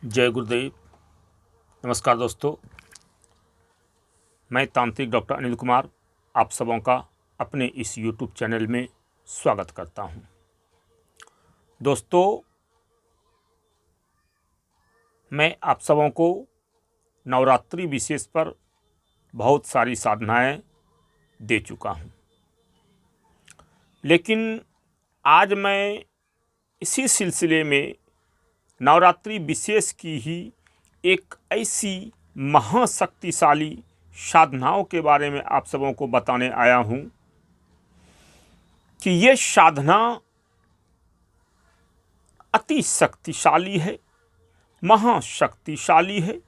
जय गुरुदेव। नमस्कार दोस्तों, मैं तांत्रिक डॉक्टर अनिल कुमार आप सबों का अपने इस YouTube चैनल में स्वागत करता हूं। दोस्तों, मैं आप सबों को नवरात्रि विशेष पर बहुत सारी साधनाएं दे चुका हूं, लेकिन आज मैं इसी सिलसिले में नवरात्रि विशेष की ही एक ऐसी महाशक्तिशाली साधनाओं के बारे में आप सबों को बताने आया हूं कि ये साधना अति शक्तिशाली है, महाशक्तिशाली है।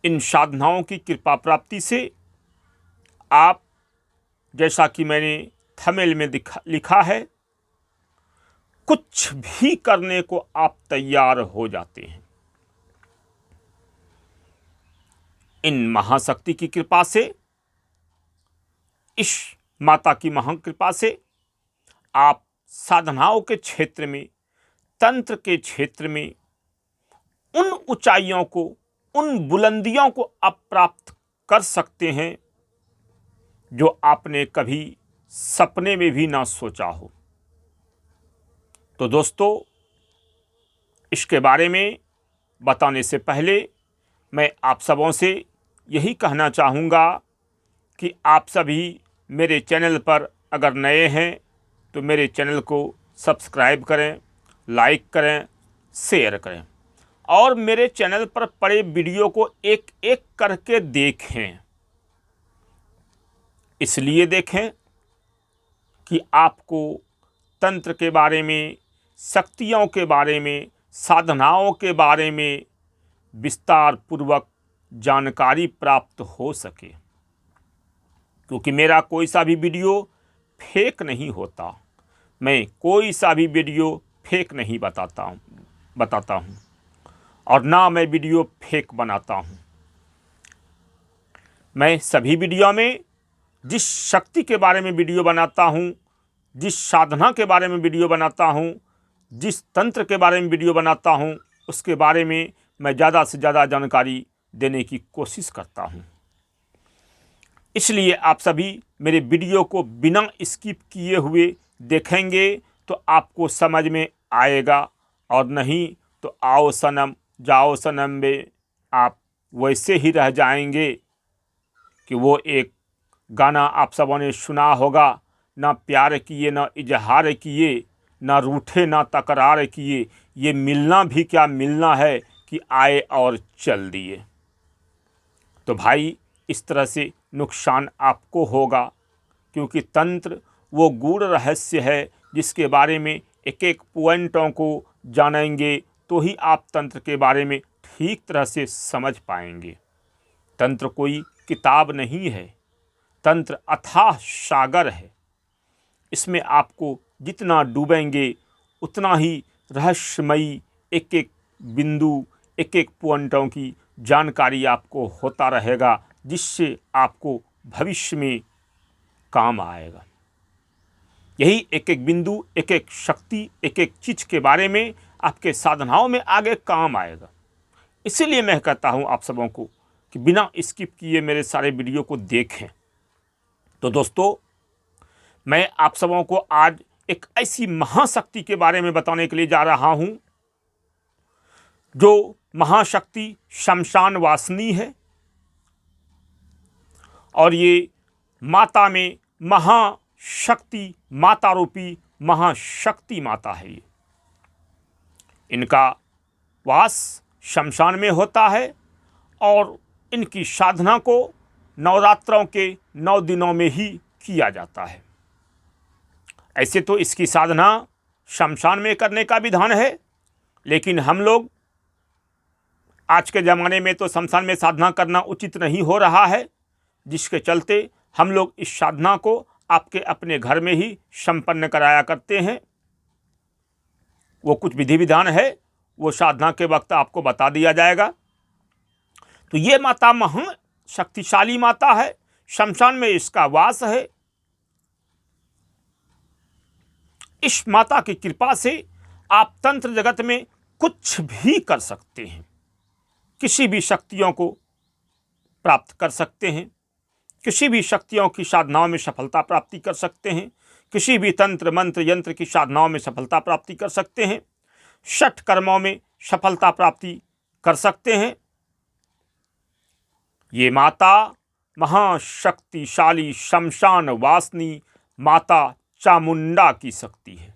इन साधनाओं की कृपा प्राप्ति से आप, जैसा कि मैंने थंबनेल में लिखा है, कुछ भी करने को आप तैयार हो जाते हैं। इन महाशक्ति की कृपा से, इस माता की महान कृपा से आप साधनाओं के क्षेत्र में, तंत्र के क्षेत्र में उन ऊंचाइयों को, उन बुलंदियों को आप प्राप्त कर सकते हैं जो आपने कभी सपने में भी ना सोचा हो। तो दोस्तों, इसके बारे में बताने से पहले मैं आप सबों से यही कहना चाहूँगा कि आप सभी मेरे चैनल पर अगर नए हैं तो मेरे चैनल को सब्सक्राइब करें, लाइक करें, शेयर करें और मेरे चैनल पर पड़े वीडियो को एक एक करके देखें। इसलिए देखें कि आपको तंत्र के बारे में, शक्तियों के बारे में, साधनाओं के बारे में विस्तार पूर्वक जानकारी प्राप्त हो सके, क्योंकि मेरा कोई सा भी वीडियो फेक नहीं होता। मैं कोई सा भी वीडियो फेक नहीं बताता हूँ और ना मैं वीडियो फेक बनाता हूँ। मैं सभी वीडियो में जिस शक्ति के बारे में वीडियो बनाता हूँ, जिस साधना के बारे में वीडियो बनाता हूँ, जिस तंत्र के बारे में वीडियो बनाता हूँ, उसके बारे में मैं ज़्यादा से ज़्यादा जानकारी देने की कोशिश करता हूँ। इसलिए आप सभी मेरे वीडियो को बिना स्किप किए हुए देखेंगे तो आपको समझ में आएगा, और नहीं तो आओ सनम जाओ सनम में आप वैसे ही रह जाएंगे कि वो एक गाना आप सबों ने सुना होगा, ना प्यार किए ना इजहार किए, ना रूठे ना तकरार किए, ये मिलना भी क्या मिलना है कि आए और चल दिए। तो भाई, इस तरह से नुकसान आपको होगा, क्योंकि तंत्र वो गूढ़ रहस्य है जिसके बारे में एक एक पॉइंटों को जानेंगे तो ही आप तंत्र के बारे में ठीक तरह से समझ पाएंगे। तंत्र कोई किताब नहीं है, तंत्र अथाह सागर है। इसमें आपको जितना डूबेंगे उतना ही रहस्यमयी एक एक बिंदु, एक एक पॉइंटों की जानकारी आपको होता रहेगा, जिससे आपको भविष्य में काम आएगा। यही एक एक बिंदु, एक एक शक्ति, एक एक चीज़ के बारे में आपके साधनाओं में आगे काम आएगा। इसीलिए मैं कहता हूँ आप सबों को कि बिना स्किप किए मेरे सारे वीडियो को देखें। तो दोस्तों, मैं आप सबों को आज एक ऐसी महाशक्ति के बारे में बताने के लिए जा रहा हूं जो महाशक्ति शमशान वासिनी है, और ये माता में महाशक्ति, माता रूपी महाशक्ति माता है। ये इनका वास शमशान में होता है और इनकी साधना को नवरात्रों के 9 दिनों में ही किया जाता है। ऐसे तो इसकी साधना शमशान में करने का विधान है, लेकिन हम लोग आज के ज़माने में तो शमशान में साधना करना उचित नहीं हो रहा है, जिसके चलते हम लोग इस साधना को आपके अपने घर में ही संपन्न कराया करते हैं। वो कुछ विधि विधान है, वो साधना के वक्त आपको बता दिया जाएगा। तो ये माता महान शक्तिशाली माता है, शमशान में इसका वास है। इस माता की कृपा से आप तंत्र जगत में कुछ भी कर सकते हैं, किसी भी शक्तियों को प्राप्त कर सकते हैं, किसी भी शक्तियों की साधनाओं में सफलता प्राप्ति कर सकते हैं, किसी भी तंत्र मंत्र यंत्र की साधनाओं में सफलता प्राप्ति कर सकते हैं, षट कर्मों में सफलता प्राप्ति कर सकते हैं। ये माता महाशक्तिशाली शमशान वासिनी माता चामुंडा की शक्ति है।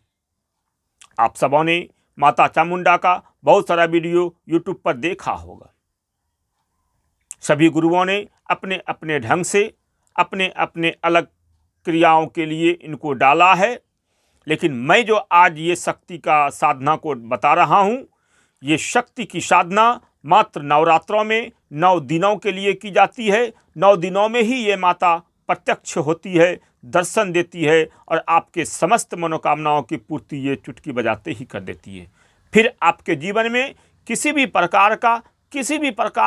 आप सबों ने माता चामुंडा का बहुत सारा वीडियो यूट्यूब पर देखा होगा। सभी गुरुओं ने अपने अपने ढंग से अपने अपने अलग क्रियाओं के लिए इनको डाला है, लेकिन मैं जो आज ये शक्ति का साधना को बता रहा हूँ, ये शक्ति की साधना मात्र नवरात्रों में 9 दिनों के लिए की जाती है। 9 दिनों में ही ये माता प्रत्यक्ष होती है, दर्शन देती है और आपके समस्त मनोकामनाओं की पूर्ति ये चुटकी बजाते ही कर देती है। फिर आपके जीवन में किसी भी प्रकार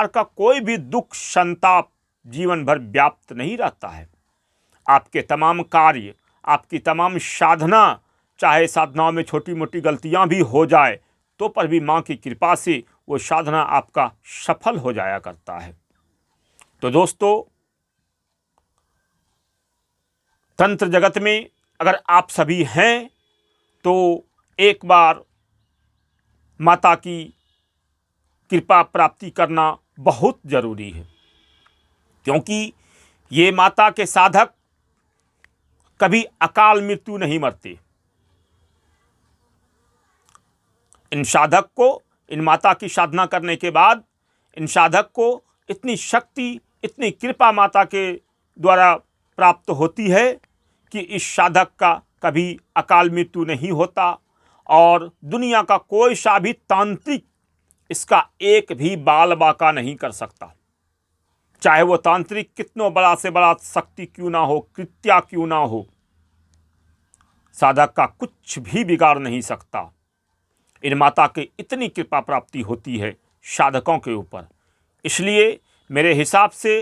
का कोई भी दुख संताप जीवन भर व्याप्त नहीं रहता है। आपके तमाम कार्य, आपकी तमाम साधना, चाहे साधनाओं में छोटी मोटी गलतियां भी हो जाए तो पर भी माँ की कृपा से वो साधना आपका सफल हो जाया करता है। तो दोस्तों, तंत्र जगत में अगर आप सभी हैं तो एक बार माता की कृपा प्राप्ति करना बहुत जरूरी है, क्योंकि ये माता के साधक कभी अकाल मृत्यु नहीं मरते। इन साधक को, इन माता की साधना करने के बाद इन साधक को इतनी शक्ति, इतनी कृपा माता के द्वारा प्राप्त होती है कि इस साधक का कभी अकाल मृत्यु नहीं होता और दुनिया का कोई सा भी तांत्रिक इसका एक भी बाल बाका नहीं कर सकता। चाहे वो तांत्रिक कितनों बड़ा से बड़ा शक्ति क्यों ना हो, कृत्या क्यों ना हो, साधक का कुछ भी बिगाड़ नहीं सकता। इन माता की इतनी कृपा प्राप्ति होती है साधकों के ऊपर। इसलिए मेरे हिसाब से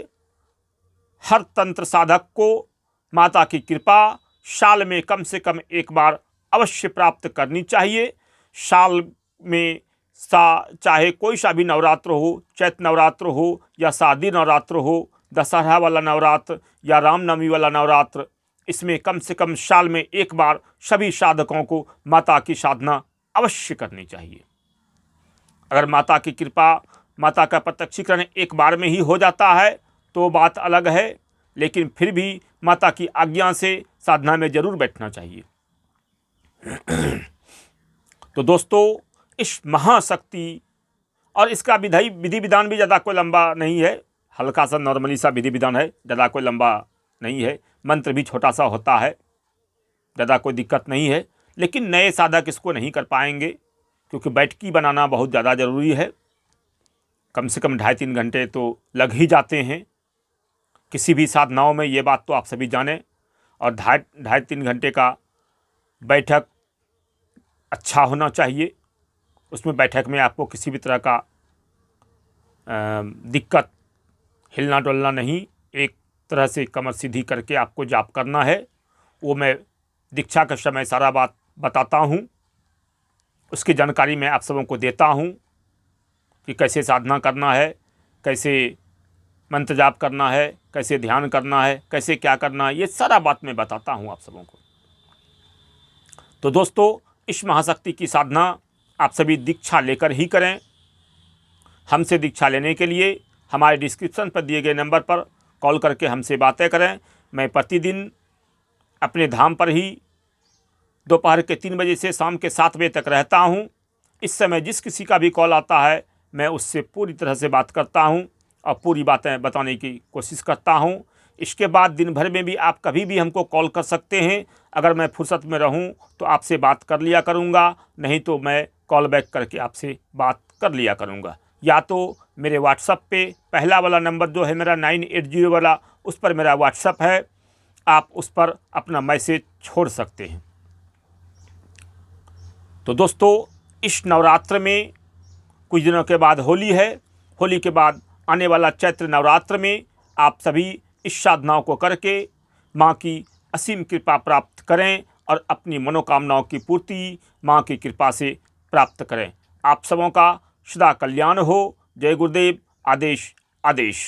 हर तंत्र साधक को माता की कृपा साल में कम से कम एक बार अवश्य प्राप्त करनी चाहिए। साल में चाहे कोई सा भी नवरात्र हो, चैत्र नवरात्र हो या शादी नवरात्र हो, दशहरा वाला नवरात्र या रामनवमी वाला नवरात्र, इसमें कम से कम साल में एक बार सभी साधकों को माता की साधना अवश्य करनी चाहिए। अगर माता की कृपा, माता का प्रत्यक्षीकरण एक बार में ही हो जाता है तो बात अलग है, लेकिन फिर भी माता की आज्ञा से साधना में जरूर बैठना चाहिए। तो दोस्तों, इस महाशक्ति और इसका विधि विधान भी ज़्यादा कोई लंबा नहीं है, हल्का सा नॉर्मली सा विधि विधान है, ज़्यादा कोई लंबा नहीं है। मंत्र भी छोटा सा होता है, ज़्यादा कोई दिक्कत नहीं है। लेकिन नए साधक इसको नहीं कर पाएंगे क्योंकि बैठकी बनाना बहुत ज़्यादा ज़रूरी है। कम से कम 2.5-3 घंटे तो लग ही जाते हैं किसी भी साधनाओं में, ये बात तो आप सभी जानें। और 2.5-3 घंटे का बैठक अच्छा होना चाहिए। उसमें बैठक में आपको किसी भी तरह का दिक्कत, हिलना डुलना नहीं, एक तरह से कमर सीधी करके आपको जाप करना है। वो मैं दीक्षा के समय सारा बात बताता हूँ, उसकी जानकारी मैं आप सबों को देता हूँ कि कैसे साधना करना है, कैसे मंत्र जाप करना है, कैसे ध्यान करना है, कैसे क्या करना है, ये सारा बात मैं बताता हूँ आप सबों को। तो दोस्तों, इस महाशक्ति की साधना आप सभी दीक्षा लेकर ही करें। हमसे दीक्षा लेने के लिए हमारे डिस्क्रिप्शन पर दिए गए नंबर पर कॉल करके हमसे बातें करें। मैं प्रतिदिन अपने धाम पर ही दोपहर के 3 बजे से शाम के 7 बजे तक रहता हूं। इस समय जिस किसी का भी कॉल आता है मैं उससे पूरी तरह से बात करता हूं और पूरी बातें बताने की कोशिश करता हूं। इसके बाद दिन भर में भी आप कभी भी हमको कॉल कर सकते हैं। अगर मैं फुर्सत में रहूं तो आपसे बात कर लिया करूंगा, नहीं तो मैं कॉल बैक करके आपसे बात कर लिया करूंगा। या तो मेरे व्हाट्सएप पे पहला वाला नंबर जो है मेरा 980 वाला, उस पर मेरा व्हाट्सएप है, आप उस पर अपना मैसेज छोड़ सकते हैं। तो दोस्तों, इस नवरात्र में कुछ दिनों के बाद होली है। होली के बाद आने वाला चैत्र नवरात्र में आप सभी इस साधनाओं को करके माँ की असीम कृपा प्राप्त करें और अपनी मनोकामनाओं की पूर्ति माँ की कृपा से प्राप्त करें। आप सबों का सदा कल्याण हो। जय गुरुदेव। आदेश आदेश।